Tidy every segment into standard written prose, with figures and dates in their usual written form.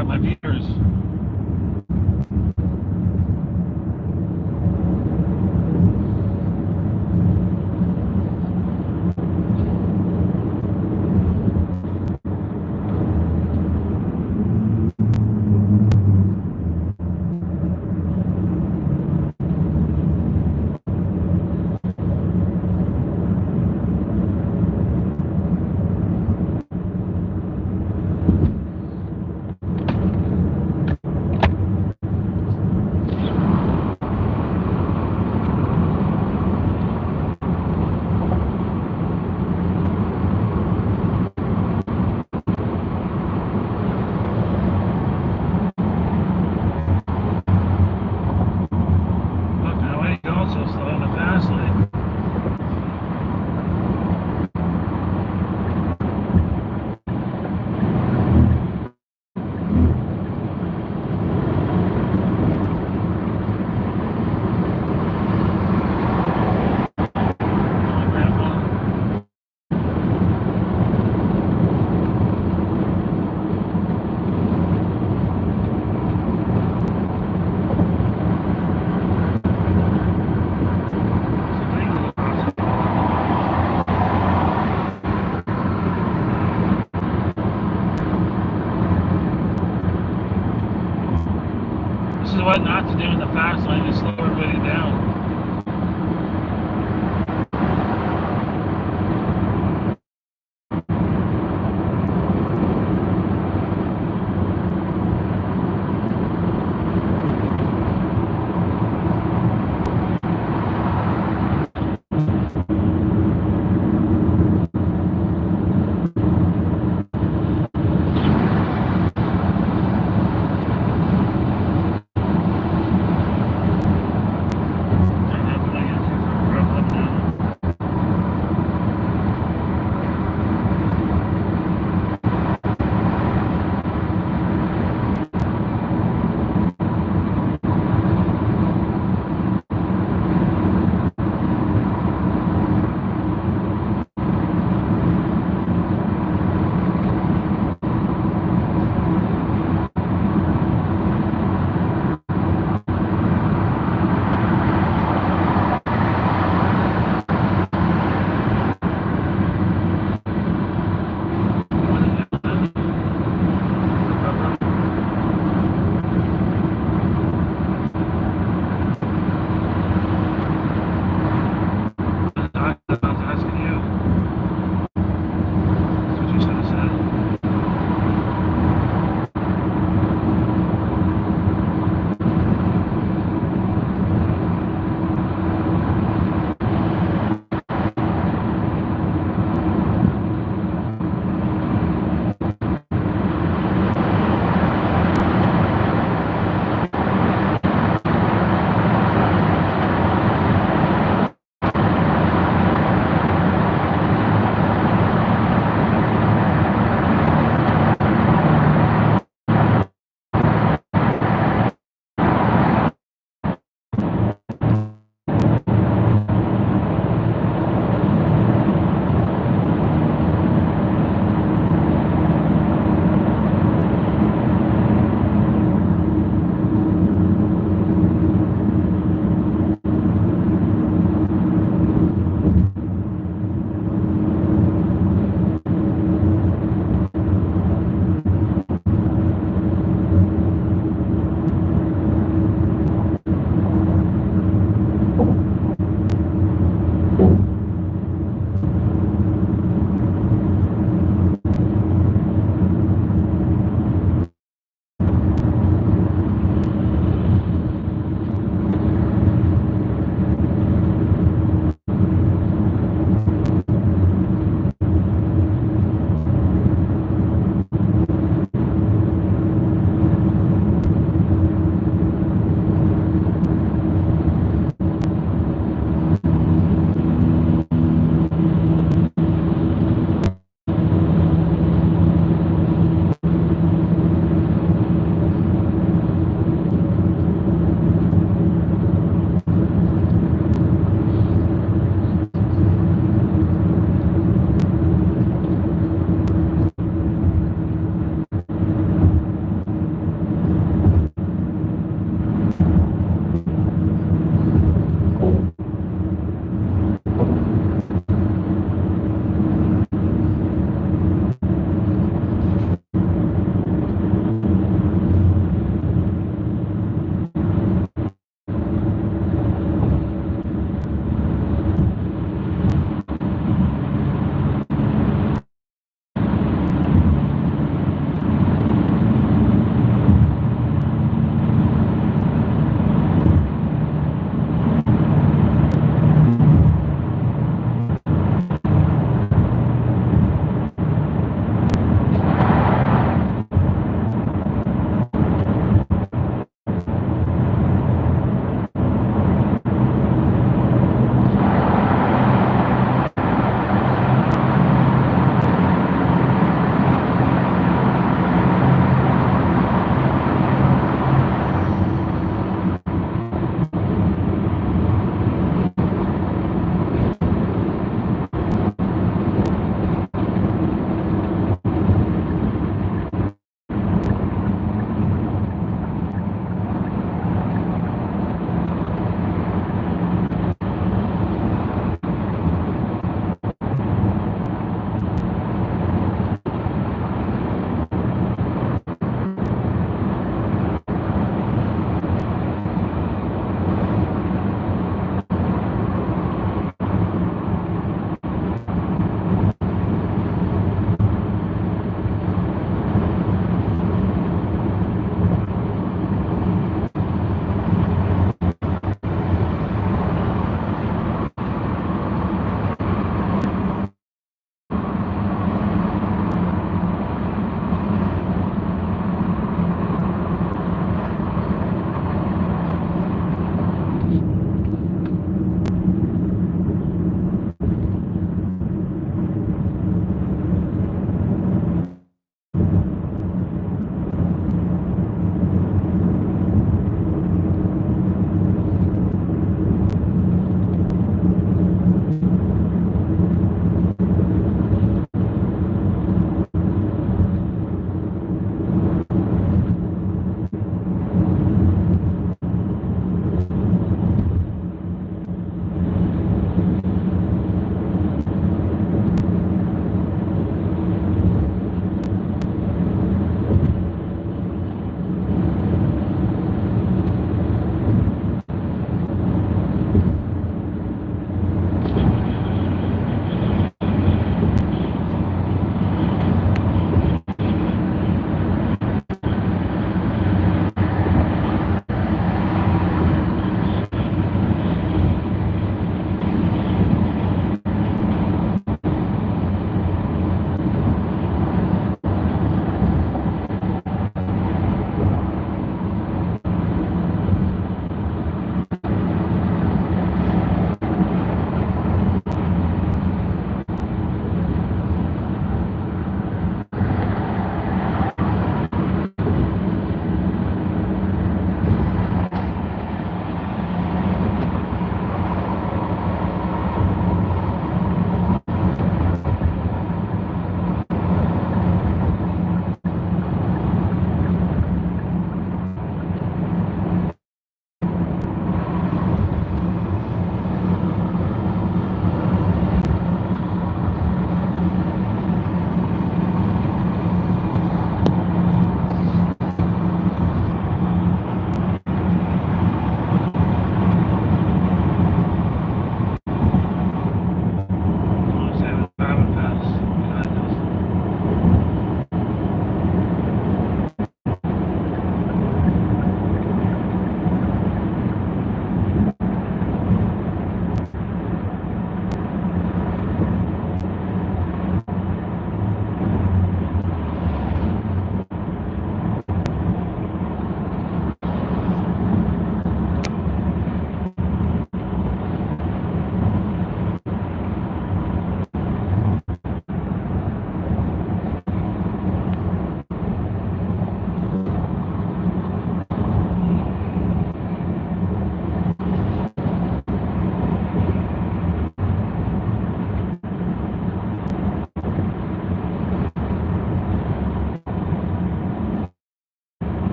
out my viewers. This is what not to do in the fast lane, is slow everybody down.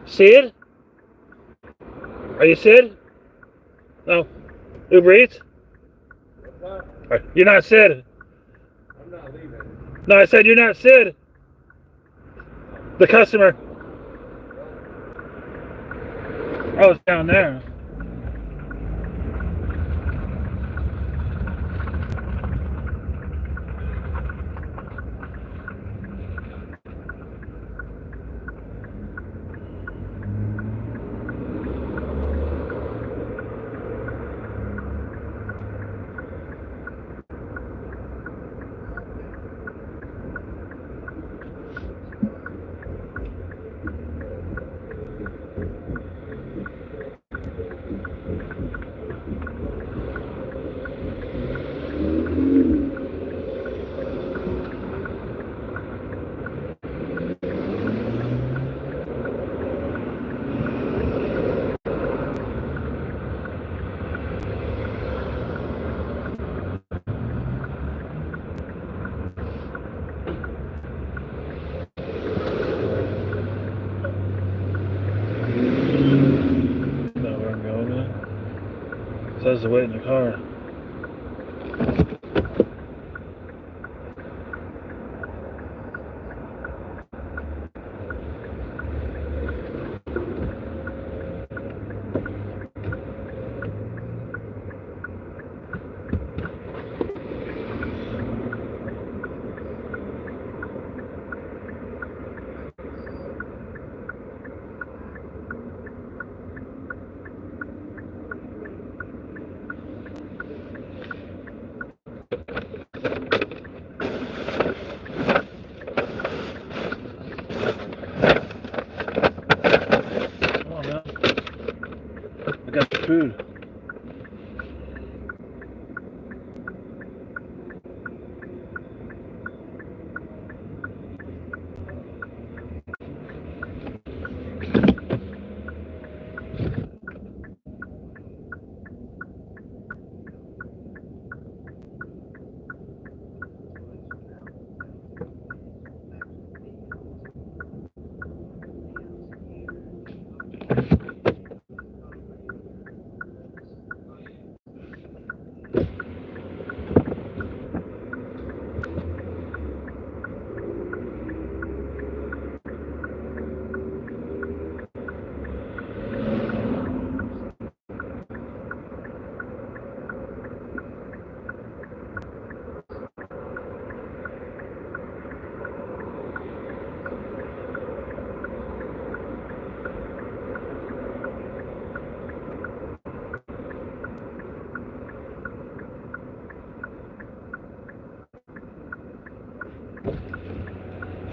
Sid? Are you Sid? No. Uber Eats? You're not Sid. I'm not leaving. No, I said you're not Sid. The customer. Oh, it's down there. Know where I'm going, man. Says to wait in the car. Come on, man. I got the food.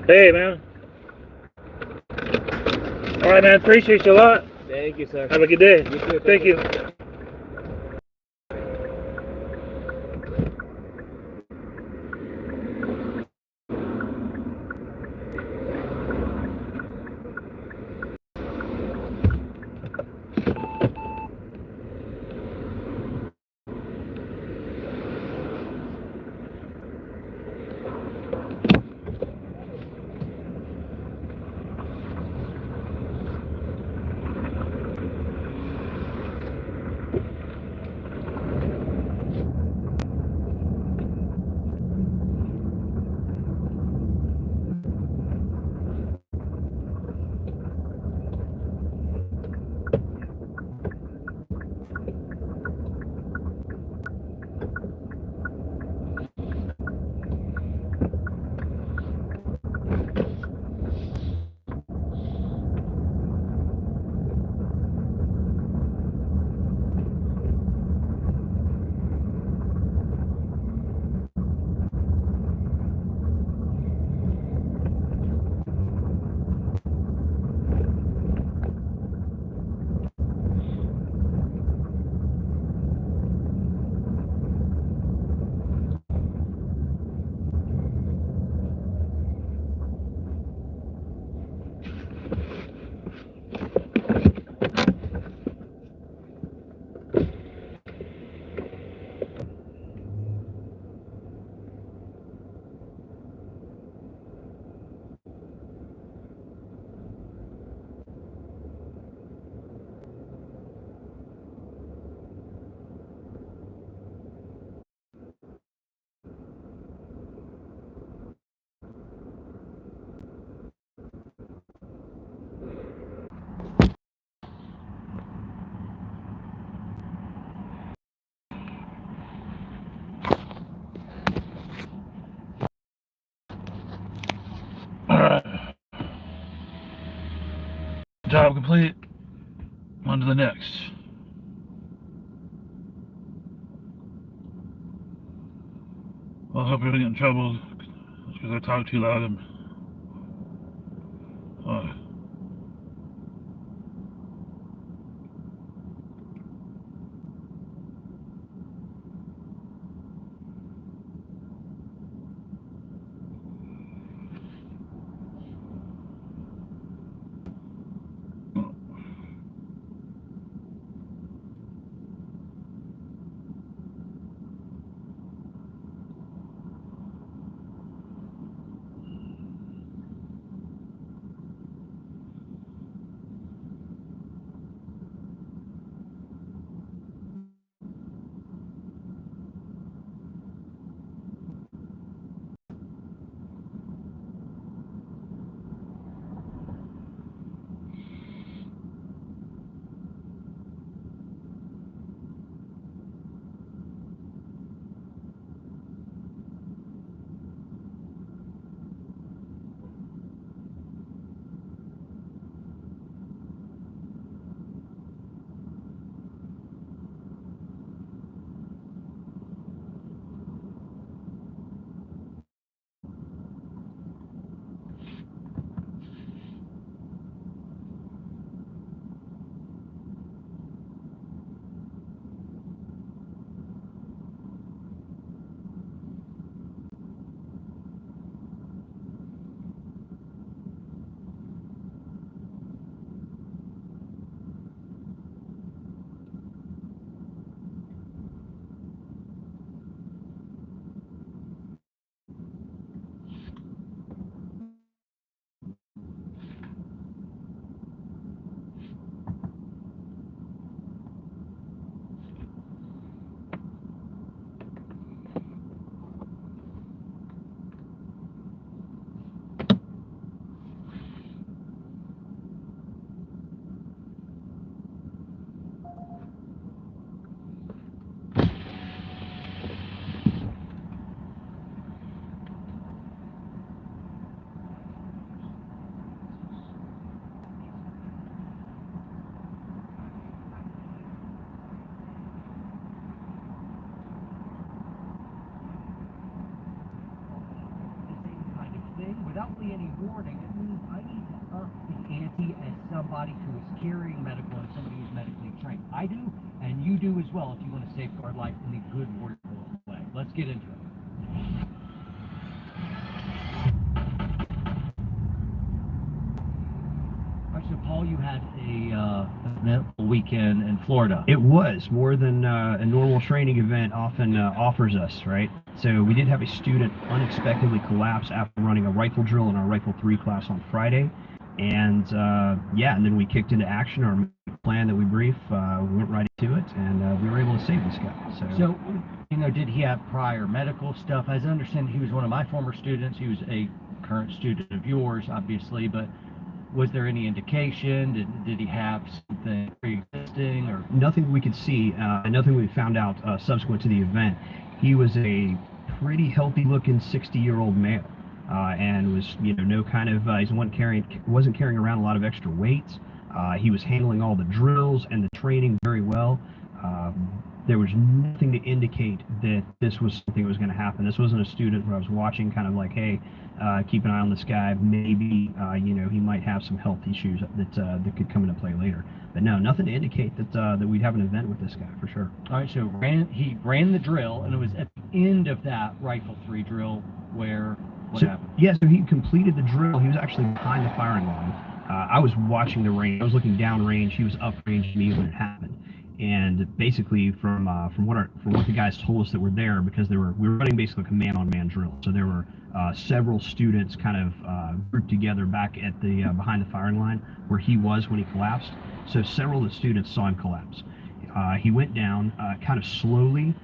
Hey, man. All right, man. Appreciate you a lot. Thank you, sir. Have a good day. You too. Thank you. Job complete. On to the next. Well, I hope you don't get in trouble because I talk too loud. Uh, without really any warning, it means I need to up the ante as somebody who is carrying medical and somebody who's medically trained. I do, and you do as well if you want to safeguard life in a good warrior way. Let's get into it. All right, so Paul, you had a eventful weekend in Florida. It was more than a normal training event often offers us, right? So we did have a student unexpectedly collapse after running a rifle drill in our Rifle 3 class on Friday. And and then we kicked into action. Our plan that we briefed, we went right into it, and we were able to save this guy. So, did he have prior medical stuff? As I understand, he was one of my former students. He was a current student of yours, obviously, but was there any indication? Did he have something pre-existing? Or nothing we could see, nothing we found out subsequent to the event. He was a pretty healthy-looking 60-year-old male, and was, no kind of, he wasn't carrying around a lot of extra weight. He was handling all the drills and the training very well. There was nothing to indicate that this was something that was going to happen. This wasn't a student where I was watching kind of like, hey, keep an eye on this guy. Maybe, he might have some health issues that could come into play later. But no, nothing to indicate that we'd have an event with this guy for sure. All right, so he ran the drill, and it was at the end of that Rifle 3 drill where what happened? Yeah, so he completed the drill. He was actually behind the firing line. I was watching the range. I was looking down range. He was up range to me when it happened. And basically, from what the guys told us that were there, because we were running basically a man-on-man drill. So there were several students kind of grouped together back at the behind the firing line where he was when he collapsed. So several of the students saw him collapse. He went down kind of slowly,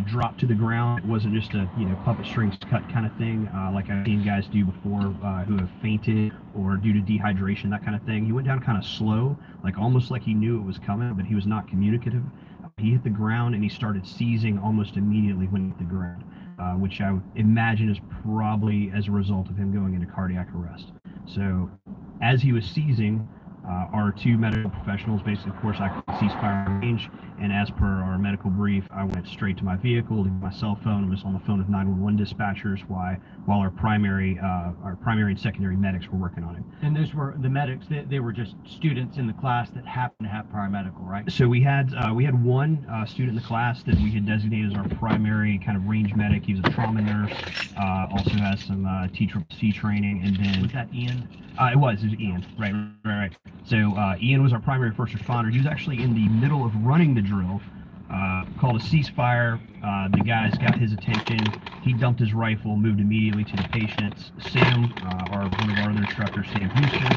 dropped to the ground. It wasn't just a puppet strings cut kind of thing like I've seen guys do before who have fainted or due to dehydration, that kind of thing. He went down kind of slow, like almost like he knew it was coming, but he was not communicative. He hit the ground and he started seizing almost immediately when he hit the ground, which I would imagine is probably as a result of him going into cardiac arrest. So as he was seizing, Our two medical professionals, basically, of course, I could ceasefire range, and as per our medical brief, I went straight to my vehicle to get my cell phone, was on the phone with 911 dispatchers while our primary and secondary medics were working on it. And those were the medics, they were just students in the class that happened to have paramedical, right? So we had one student in the class that we had designated as our primary kind of range medic. He was a trauma nurse, also has some TCCC training, and then Was that Ian? It was Ian, right. So Ian was our primary first responder. He was actually in the middle of running the drill, called a ceasefire. The guys got his attention. He dumped his rifle, moved immediately to the patients. Sam, one of our other instructors, Sam Houston,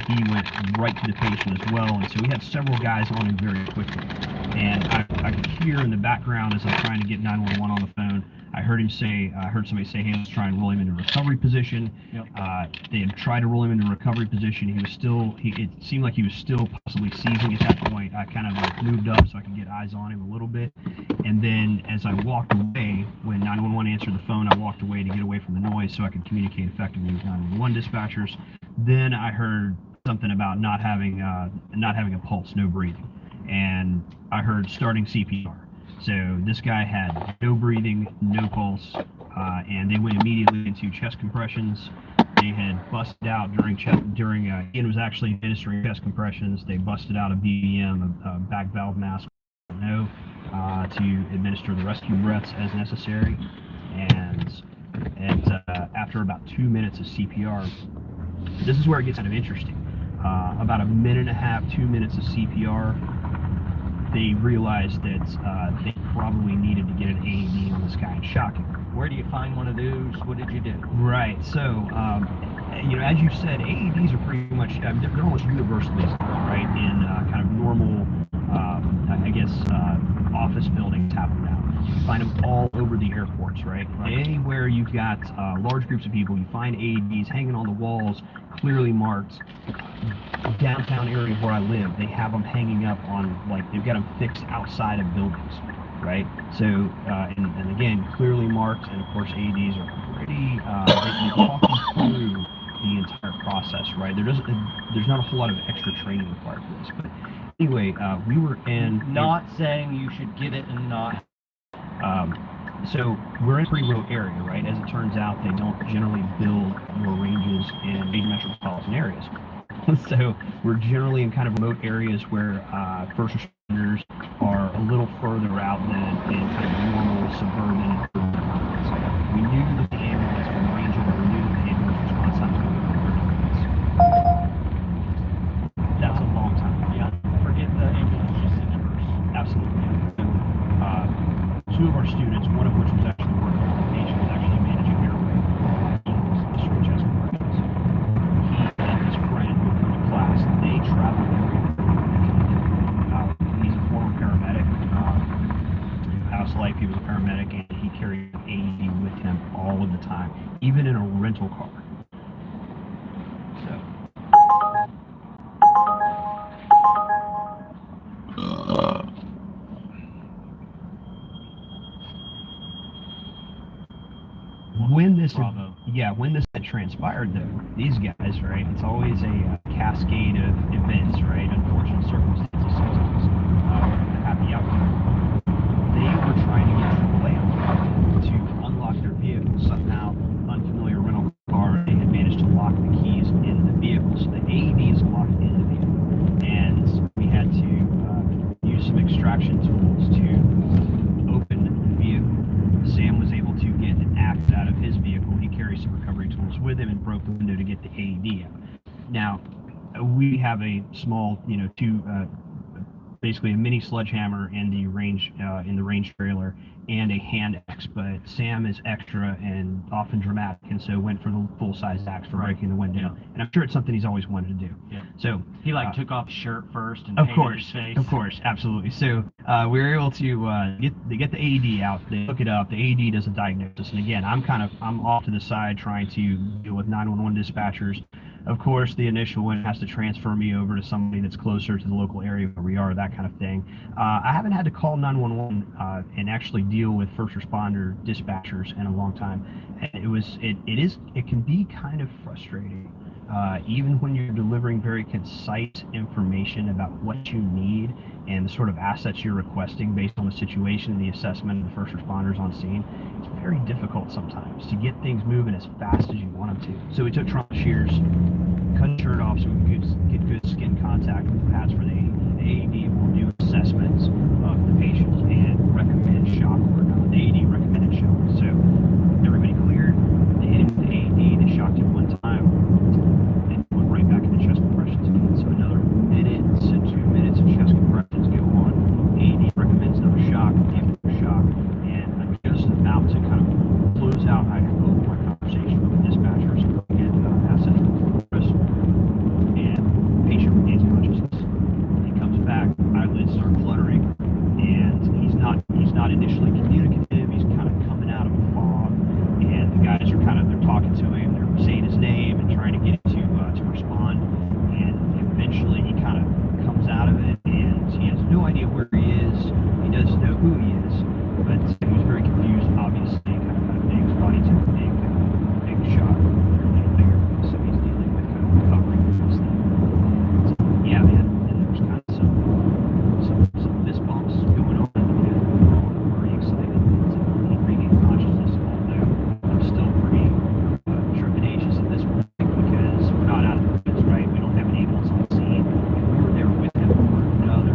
he went right to the patient as well. And so we had several guys on him very quickly. And I could hear in the background as I'm trying to get 911 on the phone, I heard somebody say, hey, let's try and roll him into recovery position. Yep. They had tried to roll him into recovery position. It seemed like he was still possibly seizing at that point. I kind of like moved up so I could get eyes on him a little bit. And then as I walked away, when 911 answered the phone, I walked away to get away from the noise so I could communicate effectively with 911 dispatchers. Then I heard something about not having a pulse, no breathing. And I heard starting CPR. So this guy had no breathing, no pulse, and they went immediately into chest compressions. They had busted out Ian was actually administering chest compressions. They busted out a BVM, a back valve mask, to administer the rescue breaths as necessary. And after about 2 minutes of CPR, this is where it gets kind of interesting. About a minute and a half, 2 minutes of CPR, they realized that they probably needed to get an AED on this guy and shock him. Where do you find one of those? What did you do? Right. So, as you said, AEDs are pretty much they're almost universally used, right? In kind of normal, office buildings have them now. You find them all over the airports, right? Anywhere you've got large groups of people, you find AEDs hanging on the walls, clearly marked. Downtown area where I live, they have them hanging up on, like, they've got them fixed outside of buildings, right? So, and again, clearly marked, and of course AEDs are pretty, they walk you through the entire process, right? There's not a whole lot of extra training required for this, but anyway, we were in... Not saying you should get it and not... So we're in a pretty remote area, right? As it turns out, they don't generally build more ranges in major metropolitan areas. So we're generally in kind of remote areas where first responders are a little further out than in kind of normal suburban environments. We knew that the ambulance from the range over, we knew that the ambulance response time was going to be 30 minutes. That's a long time. Yeah, forget the ambulance procedures. Absolutely. Two of our students, one of which was actually working on the patient, was actually managing airway. He was administering chest compressions. He and his friend who come to class, they travel everywhere. He's a former paramedic. In past life, he was a paramedic, and he carried an AED with him all of the time, even in a rental car. So. When this had transpired, though, these guys, right, it's always a cascade of events, right, unfortunate circumstances sometimes, that have the outcome. They were trying to get AAA to unlock their vehicle. Somehow, unfamiliar rental car, they had managed to lock the keys in the vehicle, so the AED is locked in the vehicle. And we had to use some extraction tools to open the vehicle. Sam was able to get an axe out of his vehicle. He carried some recovery tools with him and broke the window to get the AED out. Now, we have a small, basically a mini sledgehammer in the range trailer and a hand axe, but Sam is extra and often dramatic, and so went for the full-size axe for breaking the window. Yeah. And I'm sure it's something he's always wanted to do. Yeah. So he took off his shirt first and painted his face. Of course, absolutely. So we were able to get the AED out. They hook it up. The AED does a diagnosis, and again, I'm off to the side trying to deal with 911 dispatchers. Of course, the initial one has to transfer me over to somebody that's closer to the local area where we are, that kind of thing. I haven't had to call 911 and actually deal with first responder dispatchers in a long time. And it can be kind of frustrating even when you're delivering very concise information about what you need and the sort of assets you're requesting based on the situation and the assessment of the first responders on scene, it's very difficult sometimes to get things moving as fast as you want them to. So we took trauma shears, cut his shirt off so we could get good skin contact with the pads for the AED. The AED will do assessments of the patient and recommend shock or not. The AED recommended shock. So everybody cleared. They hit him with the AED. They shocked him one time. And went right back into chest compressions again. So another minute to 2 minutes of chest compressions go on. AED recommends another shock, give him a shock. And I'm just about to kind of close out, I hope, my conversation with the dispatchers and get assets from Chris. And patient regains consciousness. He comes back, eyelids start fluttering, and he's not initially communicative. He's kind of coming out of a fog, and the guys are they're talking to him, they're saying his name and trying to get him to respond. And eventually he kind of comes out of it, and he has no idea where he is. He doesn't know who he is, but he was very confused, obviously. Kind of big, his body took a big shock, bigger, so he's dealing with kind of recovering from this thing. So, yeah, man, and there was kind of some fist bumps going on, and we're all pretty excited to regain consciousness, although I'm still pretty trepidatious at this point because we're not out of the woods, right? We don't have an ambulance on scene. We were there with him for another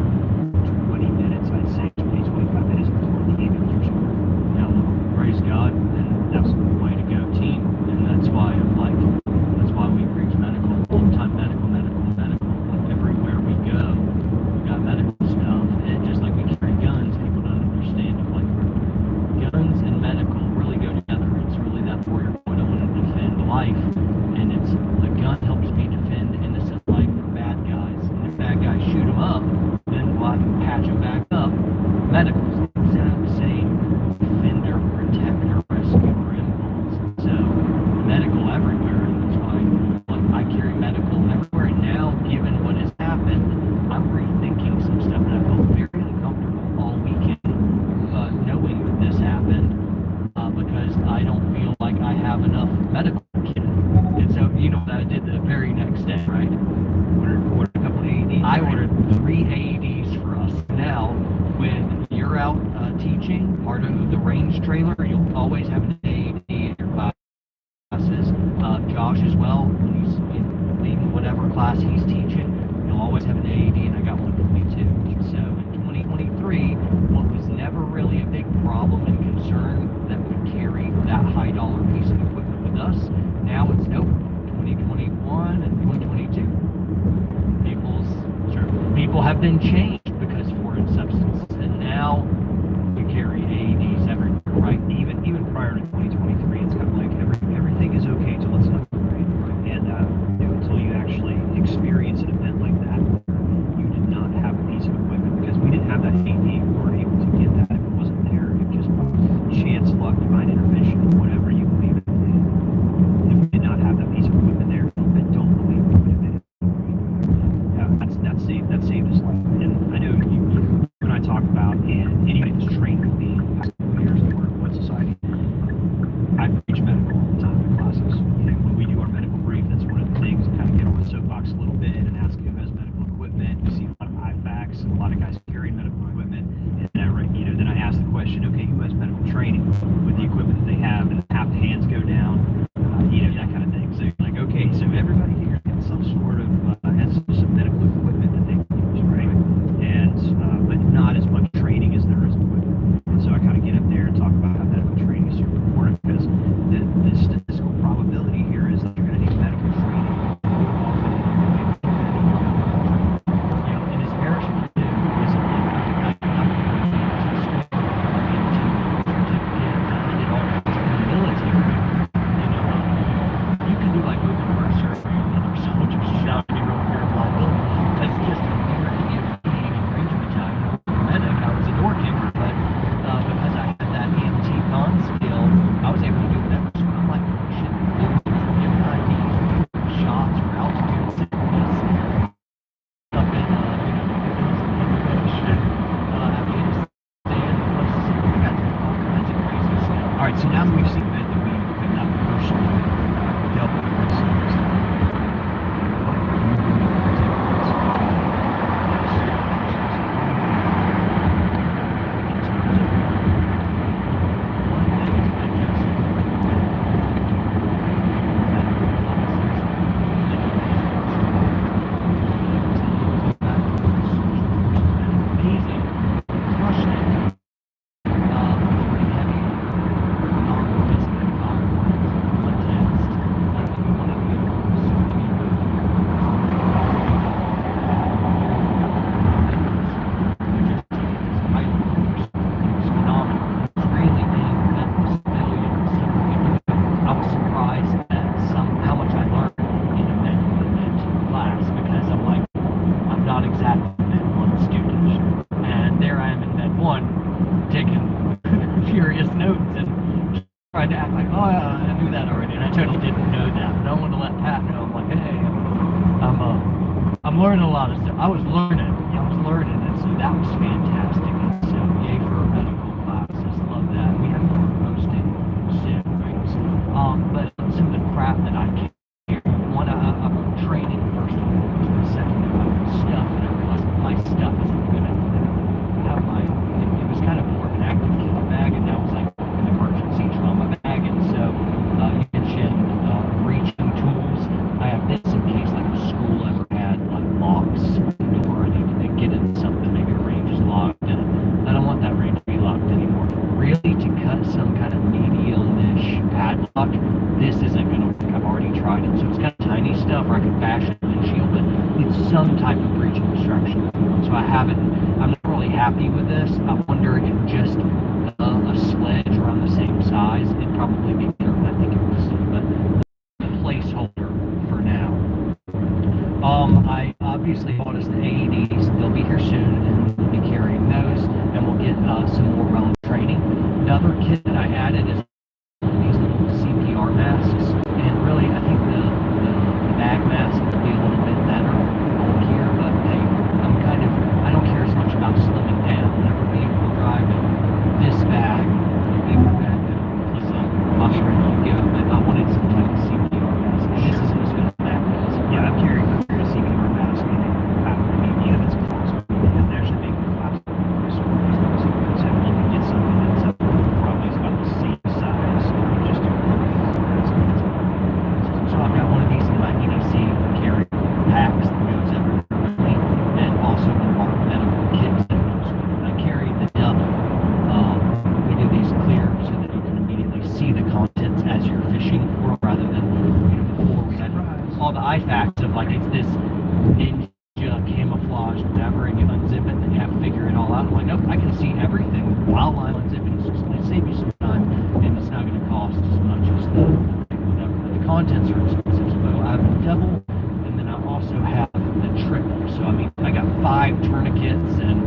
20 minutes, I'd say 25 minutes before the ambulance responded. Now, praise God, and that's the way to go, team. And that's why we preach medical, full-time medical. Everywhere we go, we got medical stuff. And just like we carry guns, people don't understand it. Like, guns and medical really go together. It's really that warrior point. I want to defend life, and it's the gun helps me defend innocent life from bad guys. And if bad guys shoot them up, then we'll have to patch them back up. Medical's the exact same defender, protector, rescuer impulse. So medical everywhere, and that's why I carry medical everywhere. And now, given what has happened, I'm rethinking some stuff, and I felt very uncomfortable all weekend knowing that this happened because I don't feel like I have enough medical kit. And so, you know what I did the very next day, right? Ordered a couple of AEDs. I ordered 3 AEDs for us. Now, when you're out teaching, part of the range trailer, you'll always have an AED in your classes. Josh as well, when he's in whatever class he's teaching, you'll always have an AED, and I got one for me too. So in 2023, what was never really a big problem and concern that would carry that high dollar piece of equipment with us, now it's nope. 2021 and 2022. People have been changed because foreign substances, and now we carry AEDs everywhere, right? Even prior to 2023, it's kind of like everything is okay till it's not, right? And until you actually experience an event like that, you did not have a piece of equipment because we didn't have that AED. We weren't able to get that if it wasn't there. It just chance, luck, divine intervention, whatever you believe in. If we did not have that piece of equipment there, I don't believe we would have been. That saved his life. And I know you and I talk about, and anybody that's trained with me in the past couple years in the World Society, I preach medical all the time in classes. You know, when we do our medical brief, that's one of the things to kind of get on the soapbox a little bit and ask Oh yeah, I knew that already, and I totally didn't know that. But I wanted to let Pat know. I'm like, hey, I'm learning a lot of stuff. I was learning, and so that was fantastic. And so yay for medical classes, love that. We have to post it soon, right? But some of the crap that I can hear. One, I'm training first of all. The second, about stuff, and I realized my stuff isn't good at it. I have my, it was kind of more of an active kit bag, and now it's like an emergency trauma bag. And so you mentioned reaching tools. I have this in case like the school ever had like locks door. I need to get into something. Maybe a range is locked, and I don't want that range to be locked anymore. Really, to cut some kind of medial-ish padlock, this isn't going to work. I've already tried it, so it's kind of tiny stuff, or I could fashion a windshield, but it's some type of breach of construction. So I'm not really happy with this. I wonder if just a sledge around the same size, it'd probably be better than I think it was, but a placeholder for now. I obviously bought us the AEDs. They'll be here soon, and we'll be carrying those, and we'll get some more realm training. The other kit that I added is these little CPR masks, and really, I think the bag mask will be a little bit better here, but hey, I don't care as much about slimming down. Whenever people are driving this bag, the bigger bag, because I'll be ready to go, but I wanted some type of CPR mask, and this isn't as good as that mask. Yeah, I'm carrying a CPR mask and it's also and they actually make plastic so I'm looking to get something that's probably about the same size, just to so I've got one of these in my EDC carry packs that goes everywhere with me, and also one of our medical kits that goes with it. I carry the double. We do these clear so that you can immediately see the contents as you're fishing for, rather than before we had all the IFACs of like it's this ninja camouflage whatever, and you unzip it and you have to figure it all out. I'm like, nope, I can see everything while I'm unzipping. It's just going to save you some time, and it's not going to cost as much as the whatever. The contents are expensive, so I have the double, and then I also have the triple. So I mean, I got 5 tourniquets and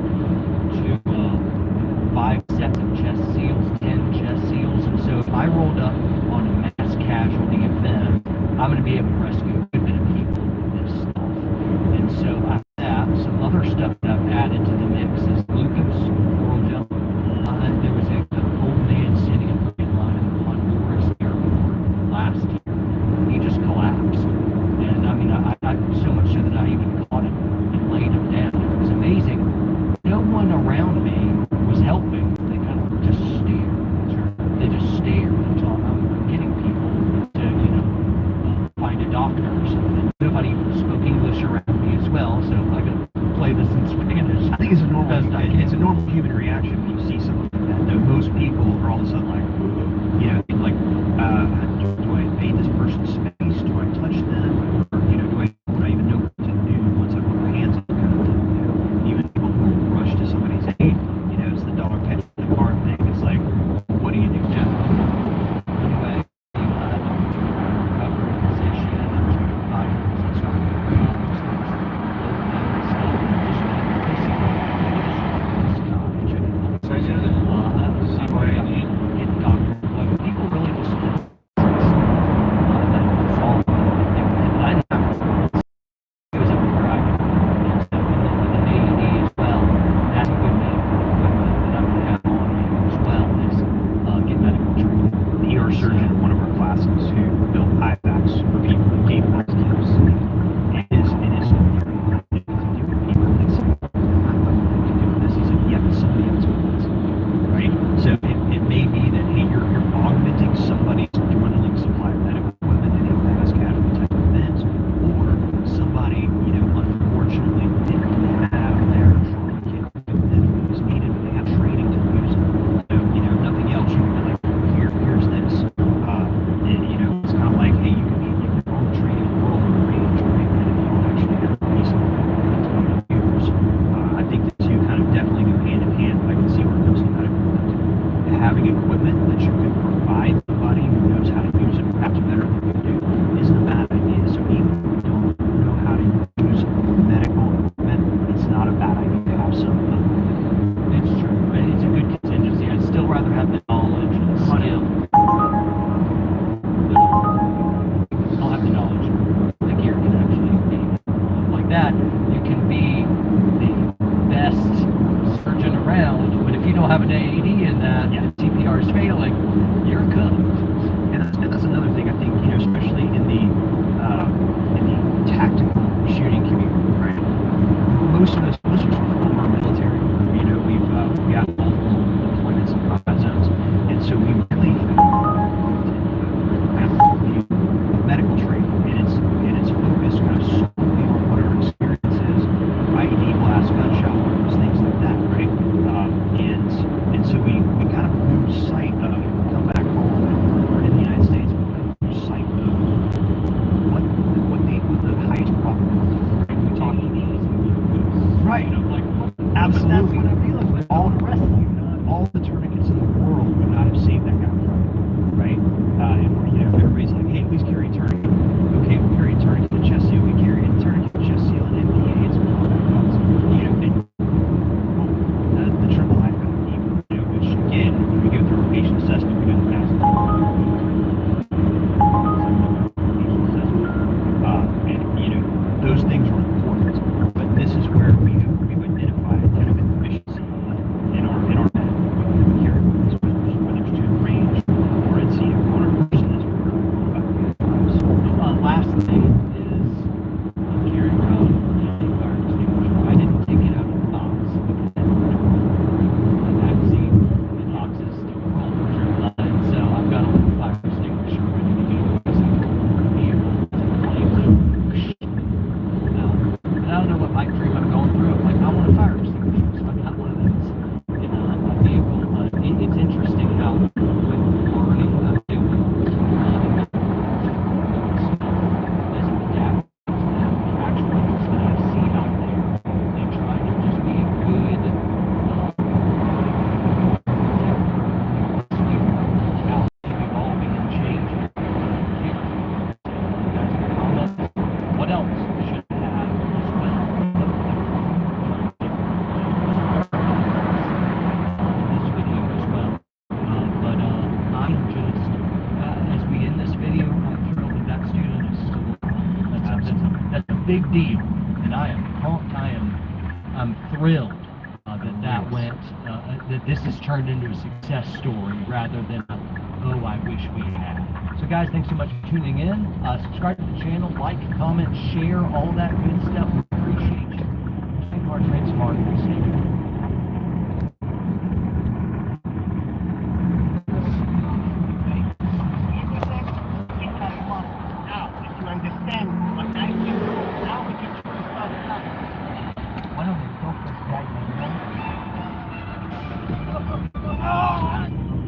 5 sets of chest seals, 10 chest seals, and so if I rolled up on a mass casualty event, I'm going to be able to rescue a good bit of people with this stuff. And so I have that. Some other stuff that I've added to the mix is glucose, oral gel. There was an old man sitting in front of line in the Honduras airport last year. He just collapsed. And I mean, I so much so that I even caught him and laid him down. It was amazing. No one around me was helping. They kind of just stared. They just stared until I'm getting people to, find a doctor or something. Nobody spoke English around me as well, so I gotta play this in Spanish. I think it's a normal human reaction when you see something like that. Though most people are all of a sudden like, do I invade this person's space? Do I touch them? Or, would I even know what to do once I put my hands on them? Kind of thing, even people who rush to somebody's aid, it's the dog catching the car thing. It's like, what do you do now? Anyway, recovery position, that, you can be the best surgeon around, but if you don't have an AED in that, and CPR is failing, you're cooked. And that's another thing I think, especially in the tactical shooting community, right? Most of us are former military. We've got multiple deployments in combat zones, and so we really have medical training, and it's focused kind of solely on what our experience is, IED blast, gunshot wounds, things like that, right? And so we kind of lose sight of, come back home, we're in the United States, we kind of lose sight of what the highest probability, right? We talk right, absolutely. That's what I'm dealing with. All the tourniquets in the world would not have saved that guy from it, right? And everybody's like, hey, please carry a tourniquet. Okay, we'll carry a tourniquet to chest seal. We carry a tourniquet to chest seal, and MPA, it's $100. The triple I found, which again, when we go through a patient assessment, we got the massive and those things are important, but this is where we've identified kind of an efficiency in our care, whether it's to range or it's on our person as we're Last thing is carrying around a fire extinguisher. I didn't take it out of the box. The magazine and boxes still roll through line, so I've got a little fire extinguisher ready to go. Here, and I don't know what pipe dream I'm going through. I'm like, I want a fire extinguisher, so I've got one of those in my vehicle. But it's interesting how with learning how to do it, what else should I have as well? This video as well. But I'm just, as we end this video, I'm thrilled that that student is still that's a big deal, and I'm thrilled that went that this has turned into a success story rather than a, oh, I wish we had. So guys, thanks so much for tuning in. Subscribe to the channel, like, comment, share, all that good stuff. We appreciate you. Train hard, train smart, and stay tuned. Now, if you understand what I do, now we can choose stuff. One of the dopest guys I know.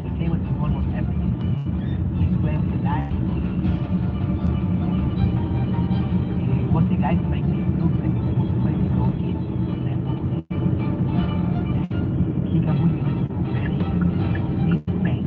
The same with almost everything. He's playing with the guy. What's the guy like? He looks like he's supposed to play with no kid. For example. He can move his very deep pain.